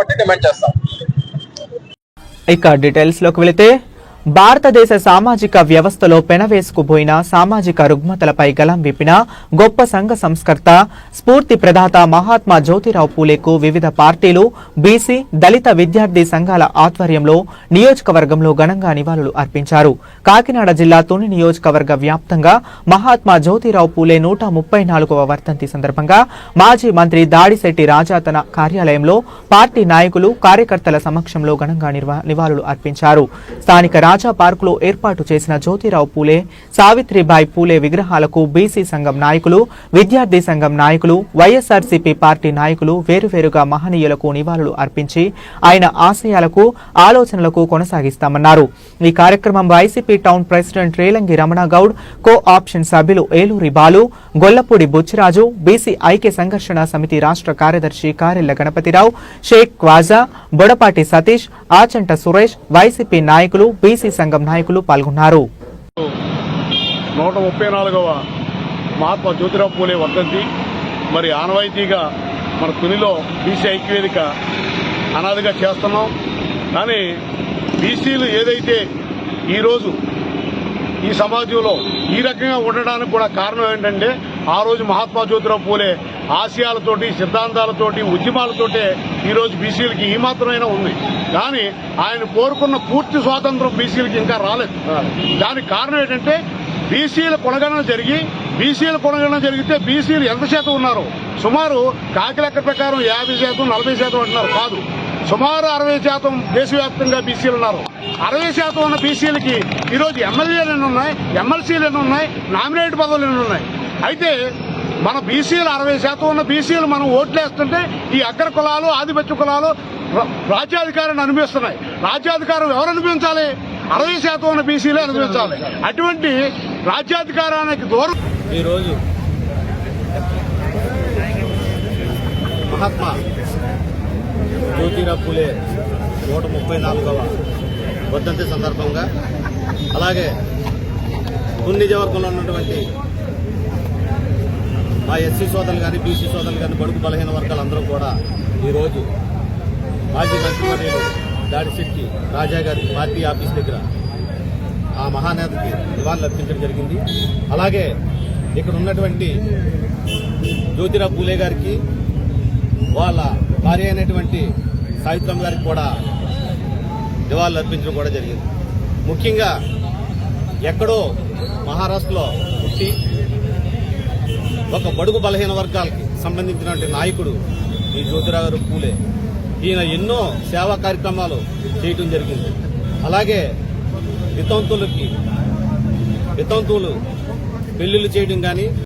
చెప్పి డిమాండ్ చేస్తాం. ఇక డీటెయిల్స్ లోకి వెళితే భారతదేశ సామాజిక వ్యవస్థలో పెనవేసుకుపోయిన సామాజిక రుగ్మతలపై గలం విప్పిన గొప్ప సంఘ సంస్కర్త స్ఫూర్తి ప్రదాత మహాత్మా జ్యోతిరావు పూలేకు వివిధ పార్టీలు బీసీ దళిత విద్యార్థి సంఘాల ఆధ్వర్యంలో నియోజకవర్గంలో ఘనంగా నివాళులు అర్పించారు. కాకినాడ జిల్లా తుని నియోజకవర్గ వ్యాప్తంగా మహాత్మా జ్యోతిరావు పూలే 134వ వర్ధంతి సందర్భంగా మాజీ మంత్రి దాడిశెట్టి రాజా తన కార్యాలయంలో పార్టీ నాయకులు కార్యకర్తల సమక్షంలో ఘనంగా నివాళులు అర్పించారు. స్థానిక రాజా పార్కులో ఏర్పాటు చేసిన జ్యోతిరావు పూలే, సావిత్రిబాయి పూలే విగ్రహాలకు బీసీ సంఘం నాయకులు, విద్యార్థి సంఘం నాయకులు, వైఎస్ఆర్సీపీ పార్టీ నాయకులు వేరువేరుగా మహనీయులకు నివాళులు అర్పించి ఆయన ఆశయాలకు ఆలోచనలకు కొనసాగిస్తామన్నారు. ఈ కార్యక్రమం YCP town president Relangi Ramana Goud, co option సభ్యులు ఏలూరి బాలు, గొల్లపూడి బుచ్చిరాజు, బీసీ ఐక్య సంఘర్షణ సమితి రాష్ట్ర కార్యదర్శి కారెళ్ల గణపతిరావు, షేక్ క్వాజా, బొడపాటి సతీష్, ఆచంట సురేష్, వైసీపీ నాయకులు, బీసీ సంఘం నాయకులు పాల్గొన్నారు. 134వ మహాత్మా జ్యోతిరావు పూలే వర్ధంతి మరి ఆనవాయితీగా మన తునిలో బీసీ ఐక్యవేదిక అనాదిగా చేస్తున్నాం. కానీ బీసీలు ఏదైతే ఈరోజు ఈ సమాజంలో ఈ రకంగా ఉండడానికి కూడా కారణం ఏంటంటే ఆ రోజు మహాత్మా జ్యోతిరావు పూలే ఆశయాలతోటి, సిద్ధాంతాలతోటి, ఉద్యమాలతోటే ఈరోజు బీసీలకి ఈ మాత్రమైనా ఉంది. కానీ ఆయన కోరుకున్న పూర్తి స్వాతంత్రం బీసీలకి ఇంకా రాలేదు. దానికి కారణం ఏంటంటే బీసీల కొనగణన జరిగితే బీసీలు ఎంత శాతం ఉన్నారు? సుమారు కాకి లెక్క ప్రకారం 50%, 40% అంటున్నారు. కాదు, సుమారు 60% దేశవ్యాప్తంగా బీసీలు ఉన్నారు. 60% ఉన్న బీసీలకి ఈరోజు ఎమ్మెల్యేలు ఎన్ని ఉన్నాయి, ఎమ్మెల్సీలు ఎన్ని ఉన్నాయి, నామినేట్ పదవులు ఎన్ని ఉన్నాయి? అయితే మన బీసీలు 60% ఉన్న బీసీలు మనం ఓట్లేస్తుంటే ఈ అగ్ర కులాలు, ఆధిపత్య కులాలు రాజ్యాధికారాన్ని అనుభవిస్తున్నాయి. రాజ్యాధికారం ఎవరు అనుభవించాలి? 60% ఉన్న బీసీలే అనుభవించాలి. అటువంటి రాజ్యాధికారానికి దూరం ఈరోజు మహాత్మా జ్యోతిరావు పూలే 134వ వర్ధంతి సందర్భంగా అలాగే తుని నియోజకవర్గంలో ఉన్నటువంటి మా ఎస్సీ సోదరులు కానీ, బీసీ సోదరులు కానీ, బడుగు బలహీన వర్గాలందరూ కూడా ఈరోజు మాజీ మంత్రివర్యులు దాడిశెట్టి రాజా గారి పార్టీ ఆఫీస్ దగ్గర ఆ మహానేతకి నివాళులు అర్పించడం జరిగింది. అలాగే ఇక్కడ ఉన్నటువంటి జ్యోతిరావు పూలే గారికి, వాళ్ళ భార్య అయినటువంటి సావిత్రమ్మ గారికి కూడా నివాళులు అర్పించడం కూడా జరిగింది. ముఖ్యంగా ఎక్కడో మహారాష్ట్రలో పుట్టి ఒక బడుగు బలహీన వర్గాలకి సంబంధించినటువంటి నాయకుడు ఈ జ్యోతిరావు పూలే. ఈయన ఎన్నో సేవా కార్యక్రమాలు చేయటం జరిగింది. అలాగే వితంతువులు పెళ్లిళ్ళు చేయడం కానీ,